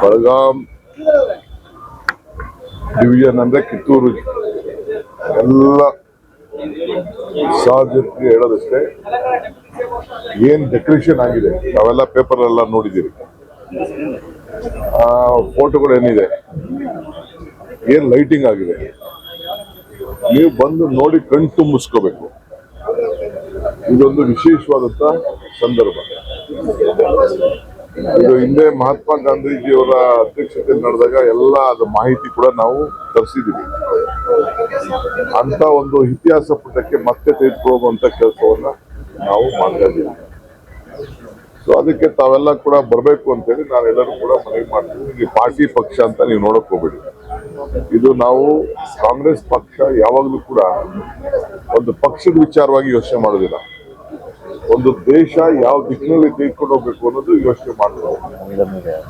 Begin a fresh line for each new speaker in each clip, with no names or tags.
Belgaum division ಅಂದ್ರೆ ಕಿತ್ತೂರು ಎಲ್ಲ ಸಾರ್ವಜನಿಕರಿಗೆ ಹೇಳೋದಷ್ಟೇ, ಏನ್ ಡೆಕೋರೇಷನ್ ಆಗಿದೆ ನಾವೆಲ್ಲ ಪೇಪರ್ ಎಲ್ಲ ನೋಡಿದ್ದೀರಿ. ಫೋಟೋಗಳು ಏನಿದೆ, ಏನ್ ಲೈಟಿಂಗ್ ಆಗಿದೆ, ನೀವು ಬಂದು ನೋಡಿ ಕಣ್ ತುಂಬಿಸ್ಕೋಬೇಕು. ಇದೊಂದು ವಿಶೇಷವಾದಂತ ಸಂದರ್ಭ. ಇದು ಹಿಂದೆ ಮಹಾತ್ಮ ಗಾಂಧೀಜಿಯವರ ಅಧ್ಯಕ್ಷತೆಯಲ್ಲಿ ನಡೆದಾಗ ಎಲ್ಲ ಅದ ಮಾಹಿತಿ ಕೂಡ ನಾವು ತರಿಸಿದ್ದೀವಿ. ಅಂತ ಒಂದು ಇತಿಹಾಸ ಪುಟಕ್ಕೆ ಮತ್ತೆ ತೆಗೆದುಕೊಳ್ಳುವಂತ ಕೆಲಸವನ್ನ ನಾವು ಮಾಡ್ತಾ ಇದ್ದೀವಿ. ಸೊ ಅದಕ್ಕೆ ತಾವೆಲ್ಲ ಕೂಡ ಬರಬೇಕು ಅಂತೇಳಿ ನಾವೆಲ್ಲರೂ ಕೂಡ ಮನವಿ ಮಾಡ್ತೀವಿ. ಇಲ್ಲಿ ಪಾರ್ಟಿ ಪಕ್ಷ ಅಂತ ನೀವು ನೋಡಕ್ ಹೋಗ್ಬೇಡಿ. ಇದು ನಾವು ಕಾಂಗ್ರೆಸ್ ಪಕ್ಷ ಯಾವಾಗಲೂ ಕೂಡ ಒಂದು ಪಕ್ಷದ ವಿಚಾರವಾಗಿ ಯೋಚನೆ ಮಾಡೋದಿಲ್ಲ. ಒಂದು ದೇಶ ಯಾವ ದಿಕ್ಕಿನಲ್ಲಿ ತೆಗೆದುಕೊಂಡು ಹೋಗ್ಬೇಕು ಅನ್ನೋದು ಯೋಚನೆ ಮಾಡ್ತಾರೆ.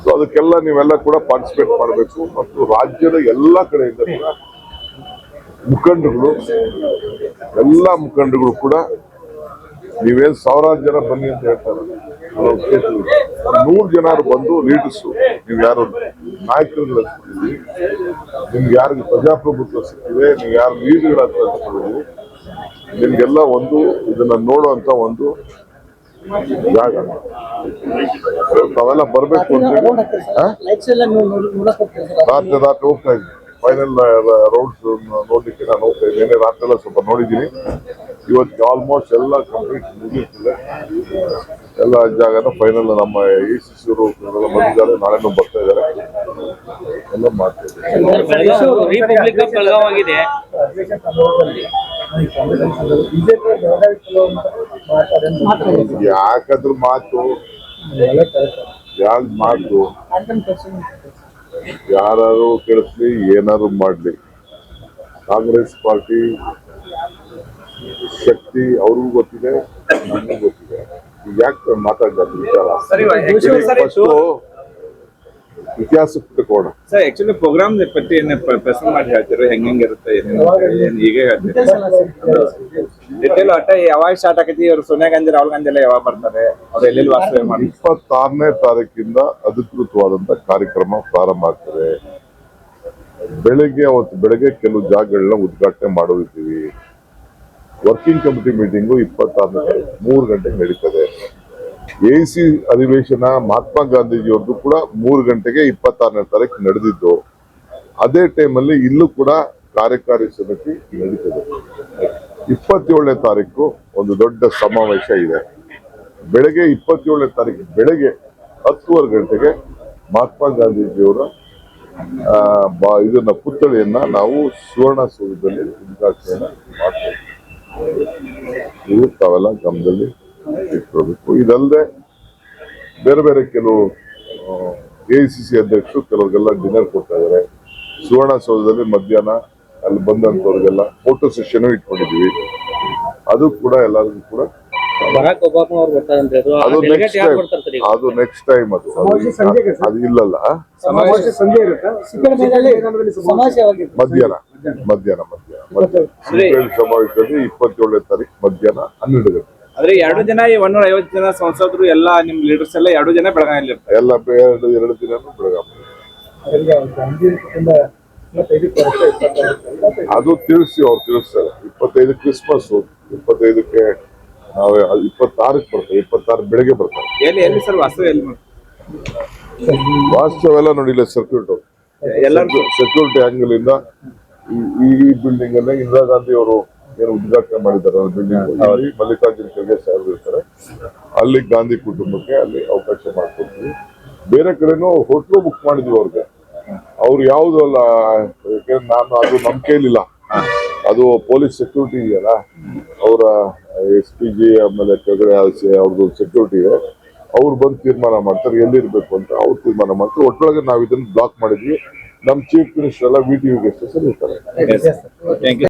ಸೊ ಅದಕ್ಕೆಲ್ಲ ನೀವೆಲ್ಲ ಕೂಡ ಪಾರ್ಟಿಸಿಪೇಟ್ ಮಾಡಬೇಕು. ಮತ್ತು ರಾಜ್ಯದ ಎಲ್ಲಾ ಕಡೆಯಿಂದ ಕೂಡ ಮುಖಂಡರುಗಳು, ಎಲ್ಲಾ ಮುಖಂಡರುಗಳು ಕೂಡ ನೀವೇನ್ ಸಾವಿರಾರು ಜನ ಬನ್ನಿ ಅಂತ ಹೇಳ್ತಾರೆ, 100 ಜನ ಬಂದು ಲೀಡರ್ಸ್, ನೀವು ಯಾರು ನಾಯಕರುಗಳು ಸಿಕ್ಕಿದ್ರಿ, ನಿಮ್ಗೆ ಯಾರಿಗೆ ಪ್ರಜಾಪ್ರಭುತ್ವ ಸಿಕ್ಕಿದೆ, ನೀವು ಯಾರು ಲೀಡರ್ಗಳಂತ ಅನ್ಕೊಂಡಿದ್ರಿ, ನಿಮ್ಗೆಲ್ಲ ಒಂದು ಇದನ್ನ ನೋಡುವಂತ ಒಂದು ಜಾಗ. ತಾವೆಲ್ಲ ಬರ್ಬೇಕು ಅಂತ ರಾತ್ರಿ ಹೋಗ್ತಾ ಇದ್ದೀನಿ. ಫೈನಲ್ ರೌಂಡ್ಸ್ ನೋಡ್ಲಿಕ್ಕೆ ನಾನು ಹೋಗ್ತಾ ಇದ್ದೇನೆ. ರಾತ್ರಿ ಎಲ್ಲ ಸ್ವಲ್ಪ ನೋಡಿದ್ದೀನಿ. ಇವತ್ತು ಆಲ್ಮೋಸ್ಟ್ ಎಲ್ಲ ಕಂಪ್ಲೀಟ್ ಮುಗಿಯುತ್ತಿದೆ. ಎಲ್ಲ ಜಾಗನ ಫೈನಲ್ ನಮ್ಮ ACC ಅವರು ಬಂದಿದ್ದಾರೆ, ನಾಳೆನೂ ಬರ್ತಾ ಇದ್ದಾರೆ, ಎಲ್ಲ ಮಾಡ್ತಾ ಇದ್ದಾರೆ. ಯಾಕಾದ್ರೂ ಮಾತು ಯಾರು ಕೇಳಿಸ್ಲಿ, ಏನಾದ್ರು ಮಾಡ್ಲಿ, ಕಾಂಗ್ರೆಸ್ ಪಾರ್ಟಿ ಶಕ್ತಿ ಅವ್ರಿಗೂ ಗೊತ್ತಿದೆ, ನಮಗೂ ಗೊತ್ತಿದೆ. ಯಾಕೆ ಮಾತಾಡ್ತಾರೆ ವಿಚಾರ ಇತಿಹಾಸ ಪುಟಕೋಣ
ಸರ್. ಆಕ್ಚುಲಿ ಪ್ರೋಗ್ರಾಮ್ ಪಟ್ಟಿ ಪ್ರೆಸೆಂಟ್ ಮಾಡಿ ಹೇಳ್ತೀರಿ, ಹೆಂಗಿರುತ್ತೆ ಈಗ ಡಿಟೇಲ್ ಒಟ್ಟ ಯಾವಾಗ ಸ್ಟಾರ್ಟ್ ಆಗೈತಿ? ಇವರು ಸೋನಿಯಾ ಗಾಂಧಿ, ರಾಹುಲ್ ಗಾಂಧಿ ಎಲ್ಲ ಯಾವಾಗ ಬರ್ತಾರೆ? ಅವ್ರು ಎಲ್ಲೆಲ್ಲಿ ವಾಸ್ತವ್ಯ ಮಾಡಿ?
26ನೇ ತಾರೀಕಿಂದ ಅಧಿಕೃತವಾದಂತ ಕಾರ್ಯಕ್ರಮ ಪ್ರಾರಂಭ ಆಗ್ತದೆ. ಬೆಳಗ್ಗೆ ಕೆಲವು ಜಾಗಗಳನ್ನ ಉದ್ಘಾಟನೆ ಮಾಡೋದಿದ್ದೀವಿ. ವರ್ಕಿಂಗ್ ಕಮಿಟಿ ಮೀಟಿಂಗು 26ನೇ ತಾರೀಕು 3 ಗಂಟೆಗೆ ನಡೀತದೆ. ACC ಅಧಿವೇಶನ ಮಹಾತ್ಮ ಗಾಂಧೀಜಿಯವ್ರದ್ದು ಕೂಡ 3 ಗಂಟೆಗೆ 26ನೇ ತಾರೀಕು ನಡೆದಿದ್ದು. ಅದೇ ಟೈಮಲ್ಲಿ ಇಲ್ಲೂ ಕೂಡ ಕಾರ್ಯಕಾರಿ ಸಮಿತಿ ನಡೀತದೆ. 27ನೇ ತಾರೀಕು ಒಂದು ದೊಡ್ಡ ಸಮಾವೇಶ ಇದೆ. ಬೆಳಗ್ಗೆ 27ನೇ ತಾರೀಕು ಬೆಳಗ್ಗೆ 10:30 ಗಂಟೆಗೆ ಮಹಾತ್ಮ ಗಾಂಧೀಜಿಯವರ ಇದನ್ನ ಪುತ್ಥಳಿಯನ್ನ ನಾವು ಸುವರ್ಣಸೌಧದಲ್ಲಿ ಉದ್ಘಾಟನೆ ಮಾಡ್ತೇವೆ. ಇದು ತಾವೆಲ್ಲ ಗಮನದಲ್ಲಿ ಇಟ್ಕೋಬೇಕು. ಇದಲ್ಲದೆ ಬೇರೆ ಬೇರೆ ಕೆಲವು ACC ಅಧ್ಯಕ್ಷರು ಕೆಲವ್ರಿಗೆಲ್ಲ ಡಿನ್ನರ್ ಕೊಡ್ತಾ ಇದ್ದಾರೆ. ಸುವರ್ಣಸೌಧದಲ್ಲಿ ಮಧ್ಯಾಹ್ನ ಅಲ್ಲಿ ಬಂದಂತವ್ರಿಗೆಲ್ಲ ಫೋಟೋ ಸೆಷನ್ ಇಟ್ಕೊಂಡಿದೀವಿ. ಅದು ಕೂಡ ಎಲ್ಲರಿಗೂ ಕೂಡ ಅದು ನೆಕ್ಸ್ಟ್ ಟೈಮ್ ಅದು ಇಲ್ಲಲ್ಲ, ಮಧ್ಯಾಹ್ನ ಸಮಾವೇಶದಲ್ಲಿ 27ನೇ ತಾರೀಕು ಮಧ್ಯಾಹ್ನ 12 ಗಂಟೆ.
ಆದ್ರೆ 2 ಜನ 150 ಜನ ಸಂಸದರು ಎಲ್ಲ ನಿಮ್ ಲೀಡರ್ಸ್ ಎಲ್ಲ 2 ಜನ ಬೆಳಗಾವಿಯಲ್ಲಿ ಇರ್ತಾರೆ.
ಎಲ್ಲ 2 ದಿನ ಬೆಳಗಾವಿ. ಅದು ತಿಳಿಸಿ ಅವ್ರು ತಿಳಿಸ್ತಾರೆ. 25 ಕ್ರಿಸ್ಮಸ್, 25ಕ್ಕೆ 26ಕ್ಕೆ ಬರ್ತಾರೆ, 26 ಬೆಳಗ್ಗೆ ಬರ್ತಾರೆ.
ಎಲ್ಲಿ ಸರ್ ವಾಸ್ತವ? ಎಲ್ಲಿ
ವಾಸ್ತವ ಎಲ್ಲ ನೋಡಿಲ್ಲ. ಸೆಕ್ಯೂರಿಟಿ ಆಂಗಲ್ ಇಂದ ಈ ಬಿಲ್ಡಿಂಗ್ ಅಲ್ಲೇ ಇಂದಿರಾ ಗಾಂಧಿ ಅವರು ಏನು ಉದ್ಘಾಟನೆ ಮಾಡಿದ್ದಾರೆ ಬಿಲ್ಡಿಂಗ್, ಮಲ್ಲಿಕಾರ್ಜುನ ಖರ್ಗೆ ಸಾಹೇಬರು ಇರ್ತಾರೆ, ಅಲ್ಲಿ ಗಾಂಧಿ ಕುಟುಂಬಕ್ಕೆ ಅಲ್ಲಿ ಅವಕಾಶ ಮಾಡ್ಕೊಡ್ತೀವಿ. ಬೇರೆ ಕಡೆನೂ ಹೋಟ್ಲು ಬುಕ್ ಮಾಡಿದ್ವಿ ಅವ್ರಿಗೆ. ಅವ್ರು ಯಾವ್ದು ಅಲ್ಲ, ನಾನು ಅದು ನಮ್ ಕೈಲಿಲ್ಲ. ಅದು ಪೊಲೀಸ್ ಸೆಕ್ಯೂರಿಟಿ ಇದೆಯಲ್ಲ, ಅವರ SPG ಆಮೇಲೆ ಕೆಳಗಡೆ ಅವ್ರದ್ದು ಸೆಕ್ಯೂರಿಟಿ ಇದೆ. ಅವ್ರು ಬಂದು ತೀರ್ಮಾನ ಮಾಡ್ತಾರೆ ಎಲ್ಲಿರ್ಬೇಕು ಅಂತ. ಅವ್ರು ತೀರ್ಮಾನ ಮಾಡ್ತಾರೆ. ಒಟ್ಟೊಳಗೆ ನಾವು ಇದನ್ನ ಬ್ಲಾಕ್ ಮಾಡಿದ್ವಿ. ನಮ್ ಚೀಫ್ ಮಿನಿಸ್ಟರ್ ಎಲ್ಲ VTV ಗೆಸ್ಟ್ ಇರ್ತಾರೆ.